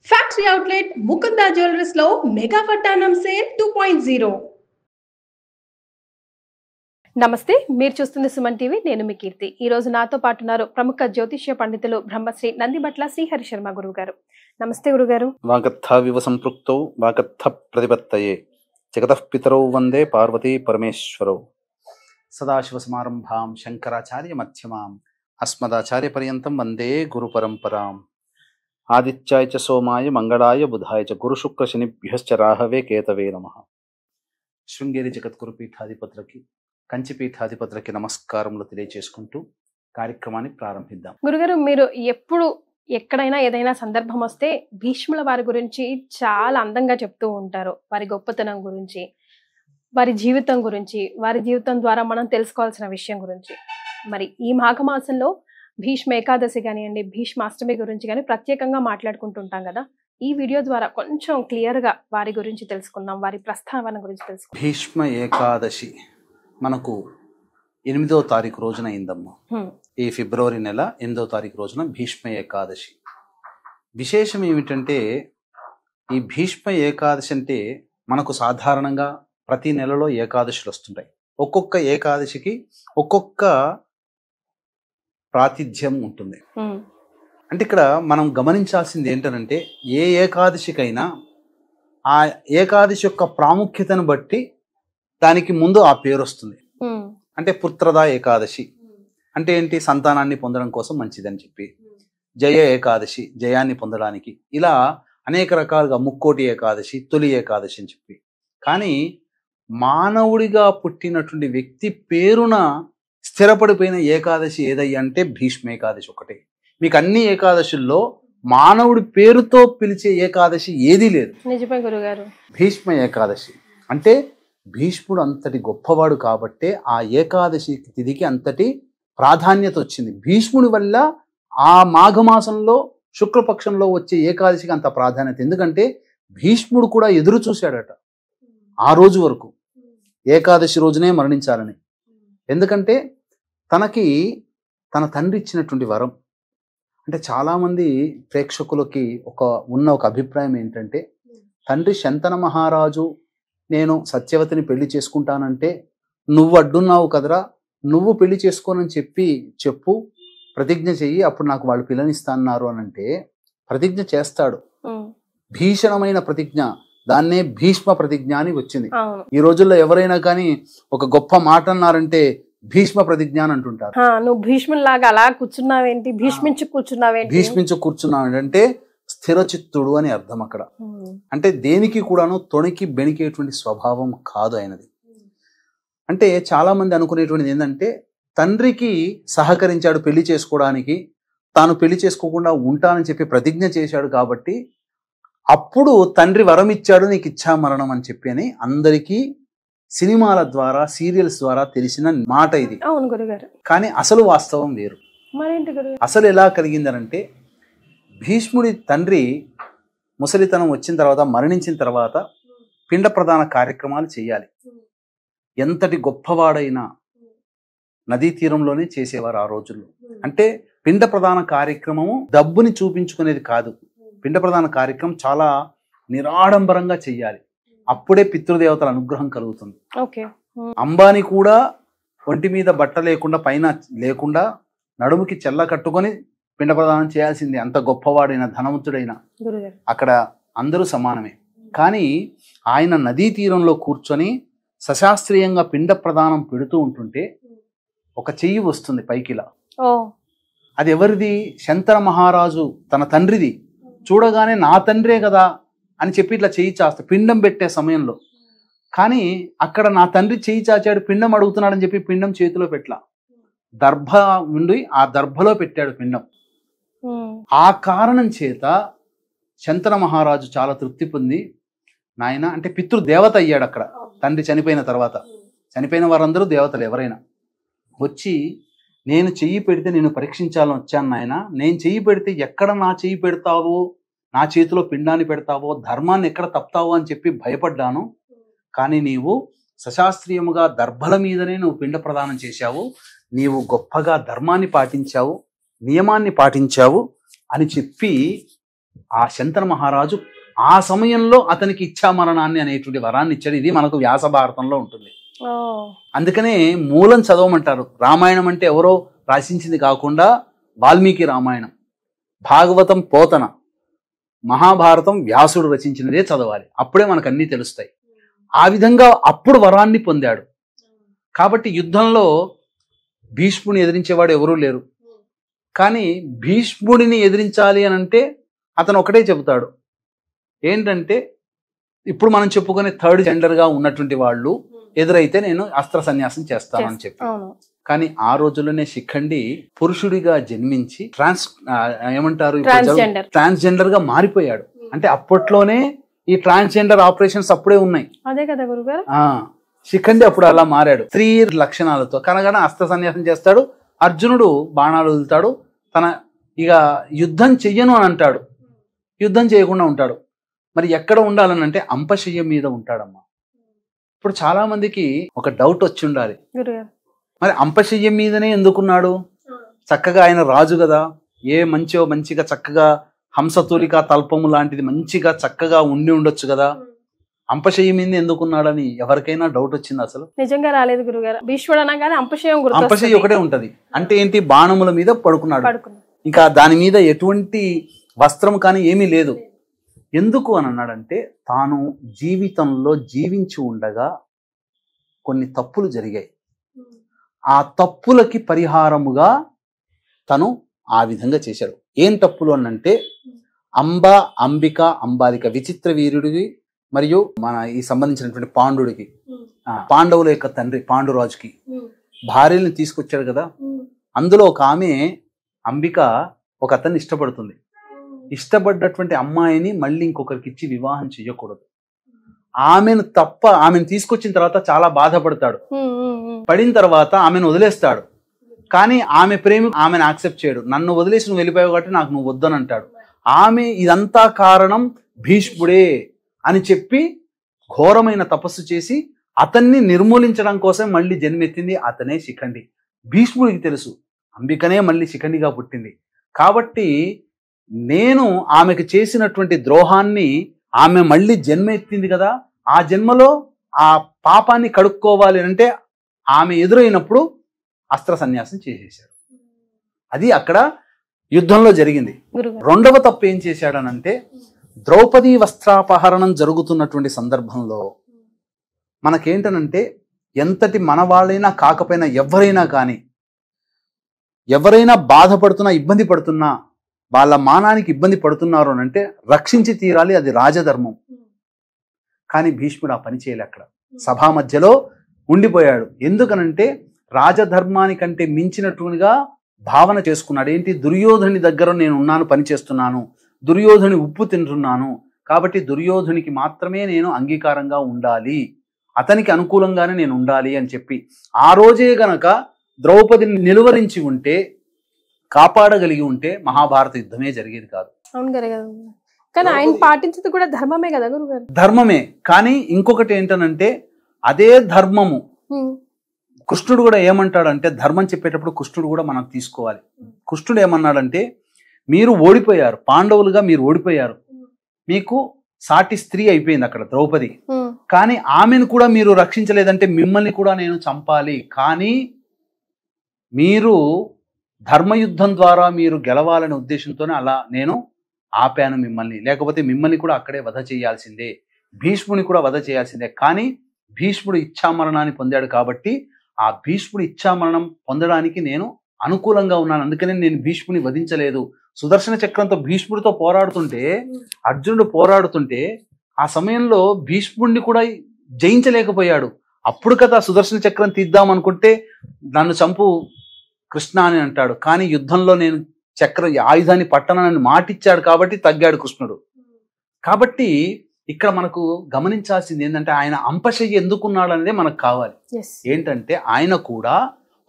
Factory outlet Mukunda jewelleries లో mega వడ్డానం sale 2.0. నమస్తే, మీరు చూస్తుంది సుమన్ టీవీ. నేను మీ కీర్తి. ఈ రోజు నాతో పాటు ఉన్నారు ప్రముఖ జ్యోతిష్య పండితులు బ్రహ్మశ్రీ నందిబట్ల శ్రీహరి శర్మ గురువు గారు. నమస్తే గురుగారు. వాగర్థావివ సంపృక్తౌ వాగర్థ ప్రతిపత్తయే జగతః పితరౌ వందే పార్వతీ పరమేశ్వరౌ. సదాశివ సమారంభాం శంకరాచార్య మధ్యమాం అస్మదాచార్య పర్యంతం వందే గురు పరంపరాం. ఆదిత్యాయ చ సోమాయ మంగళాయ బుధాయ చ గురు శుక్ర శనిభ్యశ్చ రాహవే కేతవే నమః. శృంగేరి జగద్గురు పీఠాధిపతులకి, కంచి పీఠాధిపతులకి నమస్కారములు తెలియచేసుకుంటూ కార్యక్రమాన్ని ప్రారంభిద్దాం. గురుగారు, మీరు ఎక్కడైనా ఏదైనా సందర్భం వస్తే భీష్ముల వారి గురించి చాలా అందంగా చెప్తూ ఉంటారు. వారి గొప్పతనం గురించి, వారి జీవితం గురించి, వారి జీవితం ద్వారా మనం తెలుసుకోవాల్సిన విషయం గురించి. మరి ఈ మాఘమాసంలో భీష్మ ఏకాదశి కానివ్వండి, భీష్మాష్టమి గురించి కానీ ప్రత్యేకంగా మాట్లాడుకుంటుంటాం కదా. ఈ వీడియో ద్వారా కొంచెం క్లియర్ గా వారి గురించి తెలుసుకుందాం, వారి ప్రస్తావన గురించి తెలుసుకుందాం. భీష్మ ఏకాదశి మనకు 8వ తారీఖు రోజున అయిందమ్మా. ఈ ఫిబ్రవరి నెల 8వ తారీఖు రోజున భీష్మ ఏకాదశి. విశేషం ఏమిటంటే, ఈ భీష్మ ఏకాదశి అంటే మనకు సాధారణంగా ప్రతి నెలలో ఏకాదశులు వస్తుంటాయి. ఒక్కొక్క ఏకాదశికి ఒక్కొక్క ప్రాతిథ్యం ఉంటుంది. అంటే ఇక్కడ మనం గమనించాల్సింది ఏంటంటే, ఏ ఏకాదశికైనా ఆ ఏకాదశి యొక్క ప్రాముఖ్యతను బట్టి దానికి ముందు ఆ పేరు వస్తుంది. అంటే పుత్రదా ఏకాదశి అంటే ఏంటి? సంతానాన్ని పొందడం కోసం మంచిదని చెప్పి. జయ ఏకాదశి జయాన్ని పొందడానికి. ఇలా అనేక రకాలుగా ముక్కోటి ఏకాదశి, తొలి ఏకాదశి అని చెప్పి. కానీ మానవుడిగా పుట్టినటువంటి వ్యక్తి పేరున స్థిరపడిపోయిన ఏకాదశి ఏదయ్యా అంటే భీష్మ ఏకాదశి ఒకటే. మీకు అన్ని ఏకాదశుల్లో మానవుడి పేరుతో పిలిచే ఏకాదశి ఏదీ లేదు. నిజమే గురుగారు. భీష్మ ఏకాదశి అంటే భీష్ముడు అంతటి గొప్పవాడు కాబట్టే ఆ ఏకాదశి తిథికి అంతటి ప్రాధాన్యత వచ్చింది. భీష్ముడి వల్ల ఆ మాఘమాసంలో శుక్లపక్షంలో వచ్చే ఏకాదశికి అంత ప్రాధాన్యత. ఎందుకంటే భీష్ముడు కూడా ఎదురు చూశాడట ఆ రోజు వరకు, ఏకాదశి రోజునే మరణించాలని. ఎందుకంటే తనకి తన తండ్రి ఇచ్చినటువంటి వరం. అంటే చాలామంది ప్రేక్షకులకి ఉన్న ఒక అభిప్రాయం ఏంటంటే, తండ్రి శంతన మహారాజు నేను సత్యవతిని పెళ్లి చేసుకుంటానంటే నువ్వు అడ్డున్నావు కదరా, నువ్వు పెళ్లి చేసుకోనని చెప్పు, ప్రతిజ్ఞ చెయ్యి, అప్పుడు నాకు వాళ్ళు పిల్లనిస్తాన్నారు అని అంటే ప్రతిజ్ఞ చేస్తాడు. భీషణమైన ప్రతిజ్ఞ, దాన్నే భీష్మ ప్రతిజ్ఞ అని వచ్చింది. ఈ రోజుల్లో ఎవరైనా కానీ ఒక గొప్ప మాట అన్నారంటే భీష్మ ప్రతిజ్ఞ అని అంటుంటారు. నువ్వు భీష్ములాగా అలా కూర్చున్నావేంటి, భీష్మించు కూర్చున్నావేంటి అంటే స్థిరచిత్తుడు అని అర్థం అక్కడ. అంటే దేనికి కూడాను తొణికి బెణికేటువంటి స్వభావం కాదు ఆయనది. అంటే చాలా మంది అనుకునేటువంటిది ఏంటంటే, తండ్రికి సహకరించాడు పెళ్లి చేసుకోవడానికి, తాను పెళ్లి చేసుకోకుండా ఉంటానని చెప్పి ప్రతిజ్ఞ చేశాడు కాబట్టి అప్పుడు తండ్రి వరం ఇచ్చాడు, నీకు ఇచ్చా మరణం అని చెప్పి అని అందరికీ సినిమాల ద్వారా, సీరియల్స్ ద్వారా తెలిసిన మాట ఇది. అవును గురుగారు. కానీ అసలు వాస్తవం వేరు. అసలు ఎలా కలిగిందనంటే, భీష్ముడి తండ్రి ముసలితనం వచ్చిన తర్వాత, మరణించిన తర్వాత పిండ ప్రదాన కార్యక్రమాలు చేయాలి. ఎంతటి గొప్పవాడైనా నదీ తీరంలోనే చేసేవారు ఆ రోజుల్లో. అంటే పిండ ప్రదాన కార్యక్రమము డబ్బుని చూపించుకునేది కాదు. పిండ ప్రదాన కార్యక్రమం చాలా నిరాడంబరంగా చెయ్యాలి. అప్పుడే పితృదేవతల అనుగ్రహం కలుగుతుంది. అంబానీ కూడా ఒంటి మీద బట్ట లేకుండా, పైన లేకుండా, నడుముకి చెల్ల కట్టుకొని పిండ ప్రదానం చేయాల్సిందే. అంత గొప్పవాడైన, ధనవంతుడైన అక్కడ అందరూ సమానమే. కానీ ఆయన నదీ తీరంలో కూర్చొని సశాస్త్రీయంగా పిండ ప్రదానం పెడుతూ ఉంటుంటే ఒక చెయ్యి వస్తుంది పైకిలా. అది ఎవరిది? శంతన మహారాజు తన తండ్రిది. చూడగానే నా తండ్రే కదా అని చెప్పి ఇట్లా చెయ్యి చాస్తా పిండం పెట్టే సమయంలో. కానీ అక్కడ నా తండ్రి చెయ్యి చాచాడు, పిండం అడుగుతున్నాడని చెప్పి పిండం చేతిలో పెట్టలా, దర్భ ఉండి ఆ దర్భలో పెట్టాడు పిండం. ఆ కారణం చేత శంతన మహారాజు చాలా తృప్తి పొంది, నాయన అంటే పితృదేవత అయ్యాడు అక్కడ. తండ్రి చనిపోయిన తర్వాత, చనిపోయిన వారందరూ దేవతలు ఎవరైనా వచ్చి, నేను చెయ్యి పెడితే నేను పరీక్షించాలని వచ్చాను నాయన, నేను చెయ్యి పెడితే ఎక్కడ నా చెయ్యి పెడతావో, నా చేతిలో పిండాన్ని పెడతావో, ధర్మాన్ని ఎక్కడ తప్పుతావో అని చెప్పి భయపడ్డాను. కానీ నీవు సశాస్త్రీయముగా దర్భల మీదనే నువ్వు పిండ ప్రదానం చేశావు, నీవు గొప్పగా ధర్మాన్ని పాటించావు, నియమాన్ని పాటించావు అని చెప్పి ఆ శంతన మహారాజు ఆ సమయంలో అతనికి ఇచ్ఛామరణాన్ని అనేటువంటి వరాన్ని ఇచ్చాడు. ఇది మనకు వ్యాస భారతంలో ఉంటుంది. అందుకనే మూలం చదవమంటారు. రామాయణం అంటే ఎవరో రాసించింది కాకుండా వాల్మీకి రామాయణం, భాగవతం పోతన, మహాభారతం వ్యాసుడు రచించినదే చదవాలి. అప్పుడే మనకు అన్నీ తెలుస్తాయి. ఆ విధంగా అప్పుడు వరాన్ని పొందాడు. కాబట్టి యుద్ధంలో భీష్ముడిని ఎదిరించేవాడు ఎవరూ లేరు. కానీ భీష్ముడిని ఎదిరించాలి అని అంటే అతను ఒకటే చెబుతాడు, ఏంటంటే ఇప్పుడు మనం చెప్పుకునే థర్డ్ జెండర్గా ఉన్నటువంటి వాళ్ళు ఎదురైతే నేను అస్త్ర సన్యాసం చేస్తానని చెప్పి. కానీ ఆ రోజుల్లోనే శిఖండి పురుషుడిగా జన్మించి ట్రాన్స్జెండర్ గా మారిపోయాడు. అంటే అప్పట్లోనే ఈ ట్రాన్స్జెండర్ ఆపరేషన్స్ అప్పుడే ఉన్నాయి. అదే కదా గురుగారు. శిఖండి అప్పుడు అలా మారాడు. స్త్రీ లక్షణాలతో కనగన అస్త్ర సన్యాసం చేస్తాడు. అర్జునుడు బాణాలు వదులుతాడు. తన ఇక యుద్ధం చెయ్యను అని అంటాడు. యుద్ధం చేయకుండా ఉంటాడు. మరి ఎక్కడ ఉండాలని అంటే అంపశయ్య మీద ఉంటాడమ్మా. ఇప్పుడు చాలా మందికి ఒక డౌట్ వచ్చి ఉండాలి, మరి అంపశయ్య మీదనే ఎందుకున్నాడు? చక్కగా ఆయన రాజు కదా, ఏ మంచిగా చక్కగా హంసతూలిక తల్పము లాంటిది మంచిగా చక్కగా ఉండి ఉండొచ్చు కదా, అంపశయ్య మీద ఎందుకున్నాడని ఎవరికైనా డౌట్ వచ్చింది? అసలు నిజంగా రాలేదు గురుగారు. భీష్ముడు అనగానే అంపశయ్య ఒకటే ఉంటది. అంటే ఏంటి? బాణముల మీద పడుకున్నాడు. ఇంకా దాని మీద ఎటువంటి వస్త్రం కానీ ఏమీ లేదు. ఎందుకు అని అన్నాడంటే తాను జీవితంలో జీవించి ఉండగా కొన్ని తప్పులు జరిగాయి. ఆ తప్పులకి పరిహారముగా తను ఆ విధంగా చేశాడు. ఏం తప్పులు అనంటే అంబిక అంబాలిక విచిత్ర వీరుడికి మరియు మన ఈ సంబంధించినటువంటి పాండుడికి, పాండవుల యొక్క తండ్రి పాండురాజుకి భార్యలను తీసుకొచ్చాడు కదా. అందులో ఒక ఆమె అంబిక ఒక అతన్ని ఇష్టపడుతుంది. ఇష్టపడ్డటువంటి అమ్మాయిని మళ్ళీ ఇంకొకరికి ఇచ్చి వివాహం చేయకూడదు. ఆమెను తీసుకొచ్చిన తర్వాత చాలా బాధపడతాడు. పడిన తర్వాత ఆమెను వదిలేస్తాడు. కానీ ఆమె ప్రేమి ఆమెను యాక్సెప్ట్ చేయడు. నన్ను వదిలేసి నువ్వు వెళ్ళిపోయావు కాబట్టి నాకు నువ్వు వద్దని అంటాడు. ఆమె ఇదంతా కారణం భీష్ముడే అని చెప్పి ఘోరమైన తపస్సు చేసి అతన్ని నిర్మూలించడం కోసం మళ్ళీ జన్మెత్తింది అతనే శిఖండి. భీష్ముడికి తెలుసు అంబికనే మళ్ళీ శిఖండిగా పుట్టింది కాబట్టి నేను ఆమెకు చేసినటువంటి ద్రోహాన్ని ఆమె మళ్ళీ జన్మ ఎత్తింది కదా, ఆ జన్మలో ఆ పాపాన్ని కడుక్కోవాలి అంటే ఆమె ఎదురైనప్పుడు అస్త్ర సన్యాసం చేసేశాడు. అది అక్కడ యుద్ధంలో జరిగింది. రెండవ తప్పు ఏం చేశాడనంటే ద్రౌపది వస్త్రాపహరణం జరుగుతున్నటువంటి సందర్భంలో మనకేంటనంటే ఎంతటి మన వాళ్ళైనా కాకపోయినా ఎవరైనా కానీ ఎవరైనా బాధపడుతున్నా ఇబ్బంది పడుతున్నా వాళ్ళ మానానికి ఇబ్బంది పడుతున్నారు అని అంటే రక్షించి తీరాలి, అది రాజధర్మం. కానీ భీష్ముడు ఆ పని చేయలే. అక్కడ సభా మధ్యలో ఉండిపోయాడు. ఎందుకనంటే రాజధర్మానికంటే మించినట్టుగా భావన చేసుకున్నాడు. ఏంటి? దుర్యోధని దగ్గర నేను ఉన్నాను, పని చేస్తున్నాను, దుర్యోధని ఉప్పు తింటున్నాను, కాబట్టి దుర్యోధనికి మాత్రమే నేను అంగీకారంగా ఉండాలి, అతనికి అనుకూలంగానే నేను ఉండాలి అని చెప్పి ఆ రోజే గనక ద్రౌపదిని నిలువరించి ఉంటే, కాపాడగలిగి ఉంటే మహాభారత యుద్ధమే జరిగేది కాదు. అవును కదా. కానీ ఆయన పాటించేది కూడా ధర్మమే కదా గురుగారు. ధర్మమే. కానీ ఇంకొకటి ఏంటనంటే అదే ధర్మము కృష్ణుడు కూడా ఏమంటాడంటే, ధర్మం చెప్పేటప్పుడు కృష్ణుడు కూడా మనం తీసుకోవాలి. కృష్ణుడు ఏమన్నాడంటే, మీరు ఓడిపోయారు, పాండవులుగా మీరు ఓడిపోయారు, మీకు సాటి స్త్రీ అయిపోయింది అక్కడ ద్రౌపది, కానీ ఆమెను కూడా మీరు రక్షించలేదంటే మిమ్మల్ని కూడా నేను చంపాలి. కానీ మీరు ధర్మయుద్ధం ద్వారా మీరు గెలవాలనే ఉద్దేశంతోనే అలా నేను ఆపాను మిమ్మల్ని, లేకపోతే మిమ్మల్ని కూడా అక్కడే వధ చేయాల్సిందే, భీష్ముని కూడా వధ చేయాల్సిందే. కానీ భీష్ముడు ఇచ్ఛామరణాన్ని పొందాడు కాబట్టి ఆ భీష్ముడు ఇచ్ఛామరణం పొందడానికి నేను అనుకూలంగా ఉన్నాను, అందుకనే నేను భీష్ముని వధించలేదు. సుదర్శన చక్రంతో భీష్ముడితో పోరాడుతుంటే, అర్జునుడు పోరాడుతుంటే ఆ సమయంలో భీష్ముడిని కూడా జయించలేకపోయాడు. అప్పుడు కదా సుదర్శన చక్రం తీద్దాం అనుకుంటే నన్ను చంపు కృష్ణ అని అంటాడు. కానీ యుద్ధంలో నేను చక్రం ఆయుధాన్ని పట్టనని మాటిచ్చాడు కాబట్టి తగ్గాడు కృష్ణుడు. కాబట్టి ఇక్కడ మనకు గమనించాల్సింది ఏంటంటే ఆయన అంపశయ్య ఎందుకున్నాడు అనేది మనకు కావాలి. ఏంటంటే ఆయన కూడా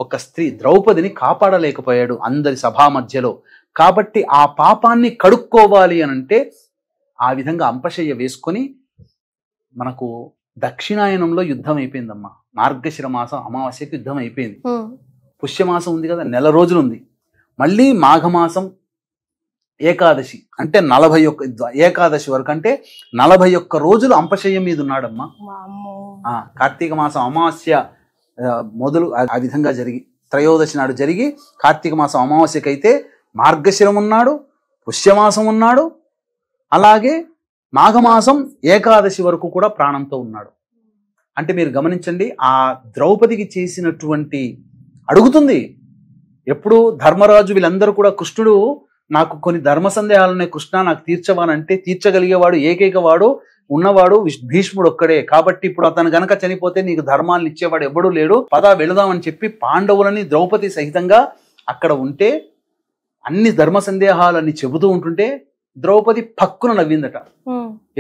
ఒక స్త్రీ ద్రౌపదిని కాపాడలేకపోయాడు అందరి సభా మధ్యలో. కాబట్టి ఆ పాపాన్ని కడుక్కోవాలి అని అంటే ఆ విధంగా అంపశయ్య వేసుకొని, మనకు దక్షిణాయనంలో యుద్ధం అయిపోయిందమ్మా. మార్గశిర మాసం అమావాస్యకి యుద్ధం అయిపోయింది. పుష్యమాసం ఉంది కదా, నెల రోజులు ఉంది. మళ్ళీ మాఘమాసం ఏకాదశి అంటే 41 ఏకాదశి వరకు అంటే 41 రోజులు అంపశయ్యం మీద ఉన్నాడమ్మా. కార్తీక మాసం అమావాస్య మొదలు ఆ విధంగా జరిగి త్రయోదశి నాడు జరిగి కార్తీక మాసం అమావాస్యకైతే మార్గశిరం ఉన్నాడు, పుష్యమాసం ఉన్నాడు, అలాగే మాఘమాసం ఏకాదశి వరకు కూడా ప్రాణంతో ఉన్నాడు. అంటే మీరు గమనించండి, ఆ ద్రౌపదికి చేసినటువంటి అడుగుతుంది ఎప్పుడు ధర్మరాజు వీళ్ళందరూ కూడా కృష్ణుడు నాకు కొన్ని ధర్మ సందేహాలున్నాయి కృష్ణ నాకు తీర్చవానంటే తీర్చగలిగేవాడు ఏకైక వాడు ఉన్నవాడు భీష్ముడు ఒక్కడే. కాబట్టి ఇప్పుడు అతను గనక చనిపోతే నీకు ధర్మాలను ఇచ్చేవాడు ఎవడూ లేడు, పదా వెళదామని చెప్పి పాండవులని ద్రౌపది సహితంగా అక్కడ ఉంటే అన్ని ధర్మ సందేహాలన్నీ చెబుతూ ఉంటుంటే ద్రౌపది పక్కున నవ్విందట.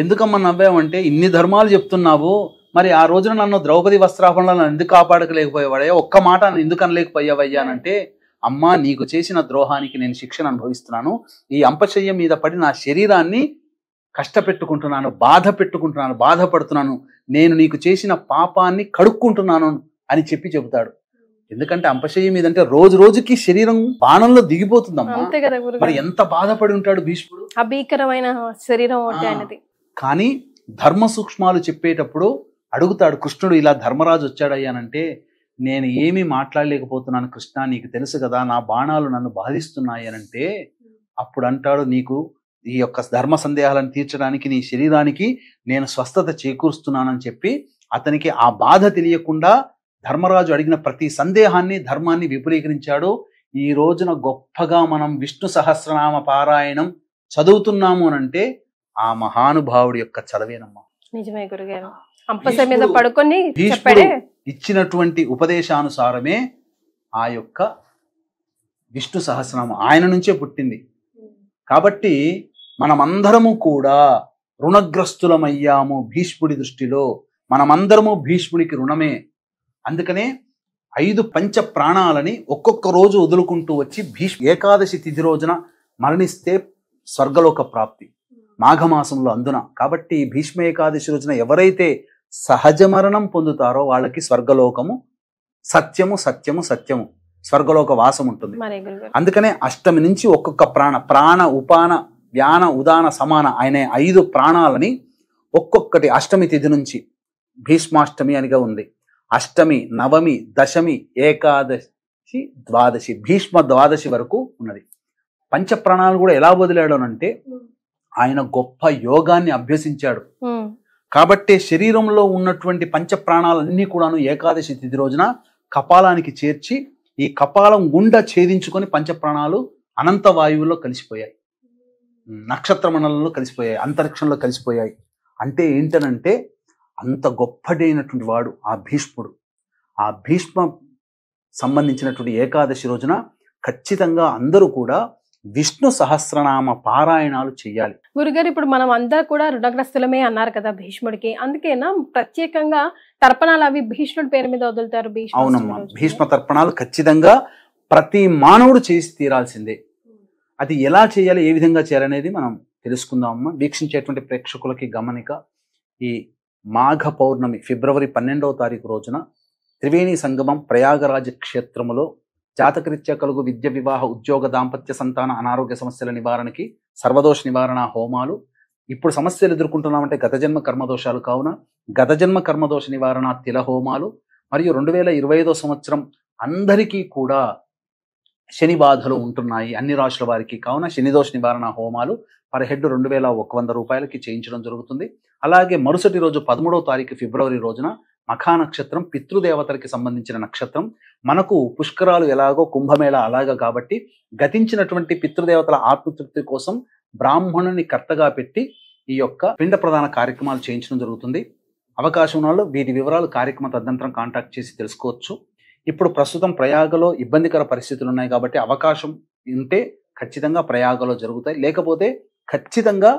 ఎందుకమ్మా నవ్వామంటే ఇన్ని ధర్మాలు చెప్తున్నావు, మరి ఆ రోజున నన్ను ద్రౌపది వస్త్రాపణలను ఎందుకు కాపాడకలేకపోయేవాడయ్యా, ఒక్క మాట ఎందుకు అనలేకపోయావయ్యానంటే అమ్మా నీకు చేసిన ద్రోహానికి నేను శిక్షను అనుభవిస్తున్నాను, ఈ అంపశయ్యం మీద పడి నా శరీరాన్ని కష్టపెట్టుకుంటున్నాను, బాధపడుతున్నాను, నేను నీకు చేసిన పాపాన్ని కడుక్కుంటున్నాను అని చెబుతాడు. ఎందుకంటే అంపశయ్యం మీద అంటే రోజు రోజుకి శరీరం బాణంలో దిగిపోతుందమ్మా. మరి ఎంత బాధపడి ఉంటాడు భీష్ముడు, అభీకరమైన శరీరం. కానీ ధర్మ సూక్ష్మాలు చెప్పేటప్పుడు అడుగుతాడు కృష్ణుడు, ఇలా ధర్మరాజు వచ్చాడయ్యానంటే నేను ఏమీ మాట్లాడలేకపోతున్నాను కృష్ణ, నీకు తెలుసు కదా నా బాణాలు నన్ను బాధిస్తున్నాయి అనంటే అప్పుడు అంటాడు నీకు ఈ యొక్క ధర్మ సందేహాలను తీర్చడానికి నీ శరీరానికి నేను స్వస్థత చేకూరుస్తున్నానని చెప్పి అతనికి ఆ బాధ తెలియకుండా ధర్మరాజు అడిగిన ప్రతి సందేహాన్ని ధర్మాన్ని విపులీకరించాడు. ఈ రోజున గొప్పగా మనం విష్ణు సహస్రనామ పారాయణం చదువుతున్నాము అనంటే ఆ మహానుభావుడి యొక్క చలవేనమ్మా. నిజమే గురుగారు, అంపశయ్యం మీద పడుకొని చెప్పాడే ఇచ్చినటువంటి ఉపదేశానుసారమే ఆ యొక్క విష్ణు సహస్రనామం ఆయన నుంచే పుట్టింది. కాబట్టి మనమందరము కూడా రుణగ్రస్తులమయ్యాము భీష్ముడి దృష్టిలో, మనమందరము భీష్ముడికి రుణమే. అందుకనే 5 పంచ ప్రాణాలని ఒక్కొక్క రోజు వదులుకుంటూ వచ్చి ఏకాదశి తిథి రోజున మరణిస్తే స్వర్గలోక ప్రాప్తి మాఘమాసంలో అందున. కాబట్టి భీష్మ ఏకాదశి రోజున ఎవరైతే సహజ మరణం పొందుతారో వాళ్ళకి స్వర్గలోకము సత్యము స్వర్గలోక వాసం ఉంటుంది. అందుకనే అష్టమి నుంచి ఒక్కొక్క ప్రాణ ఉపాన వ్యాన ఉదాన సమాన ఆయన 5 ప్రాణాలని ఒక్కొక్కటి అష్టమి తిథి నుంచి భీష్మాష్టమి అనిగా ఉంది, అష్టమి, నవమి, దశమి, ఏకాదశి, ద్వాదశి, భీష్మ ద్వాదశి వరకు ఉన్నది. పంచ ప్రాణాలు కూడా ఎలా వదిలాడు అంటే ఆయన గొప్ప యోగాన్ని అభ్యసించాడు. కాబట్టి శరీరంలో ఉన్నటువంటి పంచ ప్రాణాలన్నీ కూడాను ఏకాదశి తిథి రోజున కపాలానికి చేర్చి ఈ కపాలం గుండా ఛేదించుకొని పంచప్రాణాలు అనంత వాయువుల్లో కలిసిపోయాయి, నక్షత్ర మండలంలో కలిసిపోయాయి, అంతరిక్షంలో కలిసిపోయాయి. అంటే ఏంటనంటే అంత గొప్పడైనటువంటి వాడు ఆ భీష్ముడు. ఆ భీష్మ సంబంధించినటువంటి ఏకాదశి రోజున ఖచ్చితంగా అందరూ కూడా విష్ణు సహస్రనామ పారాయణాలు చెయ్యాలి. గురుగారు, ఇప్పుడు మనం అందరూ కూడా రుణగ్రస్తులమే అన్నారు కదా భీష్ముడికి, అందుకేనా ప్రత్యేకంగా తర్పణాలు అవి భీష్ముడి పేరు మీద వదులుతారు? అవునమ్మా, భీష్మ తర్పణాలు ఖచ్చితంగా ప్రతి మానవుడు చేసి తీరాల్సిందే. అది ఎలా చేయాలి, ఏ విధంగా చేయాలనేది మనం తెలుసుకుందామమ్మా. వీక్షించేటువంటి ప్రేక్షకులకి గమనిక, ఈ మాఘ పౌర్ణమి ఫిబ్రవరి 12వ తారీఖు రోజున త్రివేణి సంగమం ప్రయాగరాజ క్షేత్రములో జాతకరీత్యా కలుగు విద్య, వివాహ, ఉద్యోగ, దాంపత్య, సంతాన, అనారోగ్య సమస్యల నివారణకి సర్వదోష నివారణ హోమాలు. ఇప్పుడు సమస్యలు ఎదుర్కొంటున్నామంటే గత జన్మ కర్మదోషాలు కావున గత జన్మ కర్మదోష నివారణ తిల హోమాలు, మరియు 2025వ సంవత్సరం అందరికీ కూడా శని బాధలు ఉంటున్నాయి అన్ని రాశుల వారికి కావున శనిదోష నివారణ హోమాలు పర్ హెడ్ 2100 రూపాయలకి చేయించడం జరుగుతుంది. అలాగే మరుసటి రోజు 13వ తారీఖు ఫిబ్రవరి రోజున మఖా నక్షత్రం పితృదేవతలకి సంబంధించిన నక్షత్రం. మనకు పుష్కరాలు ఎలాగో కుంభమేళ అలాగా కాబట్టి గతించినటువంటి పితృదేవతల ఆత్మతృప్తి కోసం బ్రాహ్మణుని కర్తగా పెట్టి ఈ యొక్క పిండ ప్రధాన కార్యక్రమాలు చేయించడం జరుగుతుంది. అవకాశం ఉన్న వీటి వివరాలు కార్యక్రమ తదనంతరం కాంటాక్ట్ చేసి తెలుసుకోవచ్చు. ఇప్పుడు ప్రస్తుతం ప్రయాగలో ఇబ్బందికర పరిస్థితులు ఉన్నాయి కాబట్టి అవకాశం ఉంటే ఖచ్చితంగా ప్రయాగలో జరుగుతాయి, లేకపోతే ఖచ్చితంగా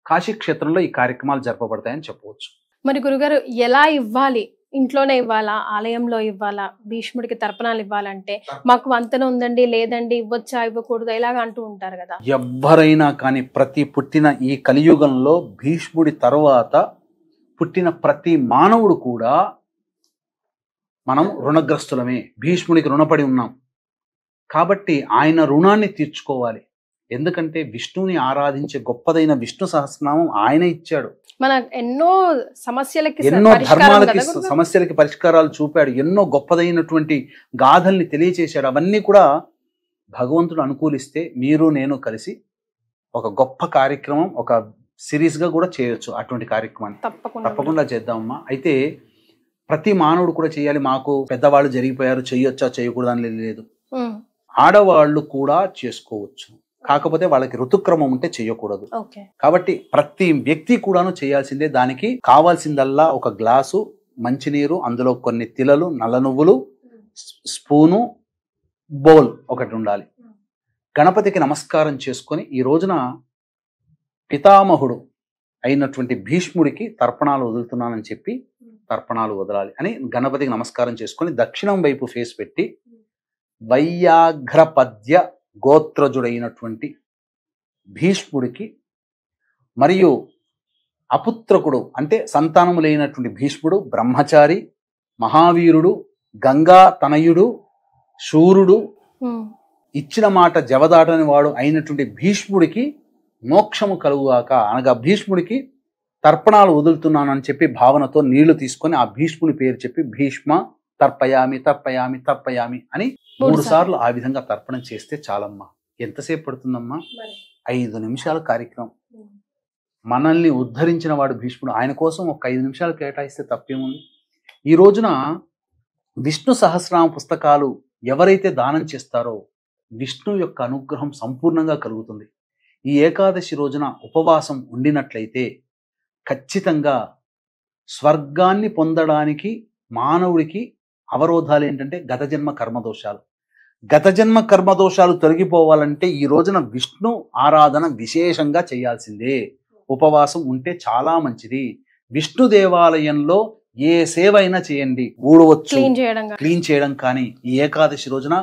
కాశీ క్షేత్రంలో ఈ కార్యక్రమాలు జరపబడతాయని చెప్పవచ్చు. మరి గురుగారు, ఎలా ఇవ్వాలి? ఇంట్లోనే ఇవ్వాలా, ఆలయంలో ఇవ్వాలా? భీష్ముడికి తర్పణాలు ఇవ్వాలంటే మాకు వంతన ఉందండి, లేదండి, ఇవ్వచ్చా ఇవ్వకూడదు ఇలాగ అంటూ ఉంటారు కదా. ఎవ్వరైనా కానీ ప్రతి పుట్టిన ఈ కలియుగంలో భీష్ముడి తర్వాత పుట్టిన ప్రతి మానవుడు కూడా మనం రుణగ్రస్తులమే, భీష్ముడికి రుణపడి ఉన్నాం. కాబట్టి ఆయన రుణాన్ని తీర్చుకోవాలి. ఎందుకంటే విష్ణువుని ఆరాధించే గొప్పదైన విష్ణు సహస్రనామం ఆయన ఇచ్చాడు. మన ఎన్నో సమస్యలకి ఎన్నో ధర్మాలకి సమస్యలకి పరిష్కారాలు చూపాడు. ఎన్నో గొప్పదైనటువంటి గాథల్ని తెలియచేశాడు. అవన్నీ కూడా భగవంతుడు అనుకూలిస్తే మీరు నేను కలిసి ఒక గొప్ప కార్యక్రమం, ఒక సిరీస్ గా కూడా చేయొచ్చు. అటువంటి కార్యక్రమాన్ని తప్పకుండా చేద్దామమ్మా. అయితే ప్రతి మానవుడు కూడా చేయాలి. మాకు పెద్దవాళ్ళు జరిగిపోయారు, చేయొచ్చా చేయకూడదు అని లేదు. ఆడవాళ్ళు కూడా చేసుకోవచ్చు, కాకపోతే వాళ్ళకి ఋతుక్రమం ఉంటే చేయకూడదు. కాబట్టి ప్రతి వ్యక్తి కూడాను చేయాల్సిందే. దానికి కావాల్సిందల్లా ఒక గ్లాసు మంచినీరు, అందులో కొన్ని తిలలు, నల్ల నువ్వులు, స్పూను, బౌల్ ఒకటి ఉండాలి. గణపతికి నమస్కారం చేసుకొని ఈ రోజున పితామహుడు అయినటువంటి భీష్ముడికి తర్పణాలు వదులుతున్నానని చెప్పి తర్పణాలు వదలాలి అని గణపతికి నమస్కారం చేసుకొని దక్షిణం వైపు ఫేస్ పెట్టి వైయాఘ్రపద్య గోత్రజుడైనటువంటి భీష్ముడికి మరియు అపుత్రకుడు అంటే సంతానము లేనటువంటి భీష్ముడు, బ్రహ్మచారి, మహావీరుడు, గంగా తనయుడు, శూరుడు, ఇచ్చిన మాట జవదాటని వాడు అయినటువంటి భీష్ముడికి మోక్షము కలుగుగాక అనగా భీష్ముడికి తర్పణాలు వదులుతున్నానని చెప్పి భావనతో నీళ్లు తీసుకొని ఆ భీష్ముడి పేరు చెప్పి భీష్మ తర్పయామి తర్పయామి తర్పయామి అని 3 సార్లు ఆ విధంగా తర్పణం చేస్తే చాలమ్మా. ఎంతసేపు పడుతుందమ్మా? 5 నిమిషాల కార్యక్రమం. మనల్ని ఉద్ధరించిన వాడు భీష్ముడు. ఆయన కోసం ఒక 5 నిమిషాలు కేటాయిస్తే తప్పేముంది? ఈ రోజున విష్ణు సహస్రనామ పుస్తకాలు ఎవరైతే దానం చేస్తారో విష్ణు యొక్క అనుగ్రహం సంపూర్ణంగా కలుగుతుంది. ఈ ఏకాదశి రోజున ఉపవాసం ఉండినట్లయితే ఖచ్చితంగా స్వర్గాన్ని పొందడానికి మానవుడికి అవరోధాలు ఏంటంటే గత జన్మ కర్మదోషాలు. గత జన్మ కర్మదోషాలు తొలగిపోవాలంటే ఈ రోజున విష్ణు ఆరాధన విశేషంగా చేయాల్సిందే. ఉపవాసం ఉంటే చాలా మంచిది. విష్ణు దేవాలయంలో ఏ సేవ అయినా చేయండి, ఊడవచ్చు, క్లీన్ చేయడం కానీ ఈ ఏకాదశి రోజున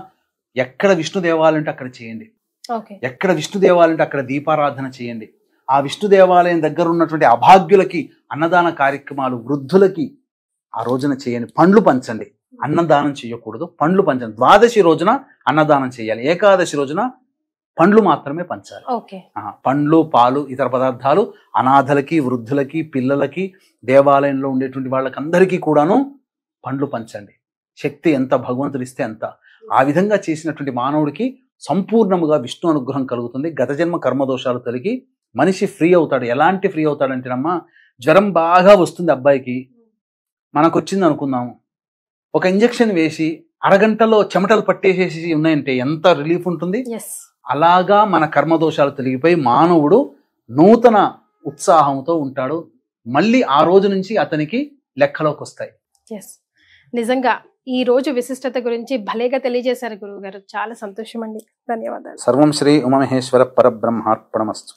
ఎక్కడ విష్ణు దేవాలయం ఉంటే అక్కడ చేయండి. ఎక్కడ విష్ణు దేవాలయం ఉంటే అక్కడ దీపారాధన చేయండి. ఆ విష్ణు దేవాలయం దగ్గర ఉన్నటువంటి అభాగ్యులకి అన్నదాన కార్యక్రమాలు, వృద్ధులకి ఆ రోజున చేయండి. పండ్లు పంచండి, అన్నదానం చేయకూడదు, పండ్లు పంచండి. ద్వాదశి రోజున అన్నదానం చేయాలి, ఏకాదశి రోజున పండ్లు మాత్రమే పంచాలి. పండ్లు, పాలు, ఇతర పదార్థాలు అనాథలకి, వృద్ధులకి, పిల్లలకి, దేవాలయంలో ఉండేటువంటి వాళ్ళకందరికీ కూడాను పండ్లు పంచండి. శక్తి ఎంత భగవంతుడు ఇస్తే అంత. ఆ విధంగా చేసినటువంటి మానవుడికి సంపూర్ణముగా విష్ణు అనుగ్రహం కలుగుతుంది. గత జన్మ కర్మదోషాలు తొలగి మనిషి ఫ్రీ అవుతాడు. ఎలాంటి ఫ్రీ అవుతాడంటేనమ్మా, జ్వరం బాగా వస్తుంది అబ్బాయికి, మనకు వచ్చింది అనుకుందాము, ఒక ఇంజెక్షన్ వేసి అరగంటలో చెమటలు పట్టేసేసి ఉన్నాయంటే ఎంత రిలీఫ్ ఉంటుంది. అలాగా మన కర్మదోషాలు తొలగిపోయి మానవుడు నూతన ఉత్సాహంతో ఉంటాడు. మళ్ళీ ఆ రోజు నుంచి అతనికి లెక్కలోకి వస్తాయి. నిజంగా ఈ రోజు విశిష్టత గురించి భలేగా తెలియజేశారు గురువు గారు. చాలా సంతోషం అండి. ధన్యవాదాలు. సర్వం శ్రీ ఉమామహేశ్వర పరబ్రహ్మార్పణమస్తు.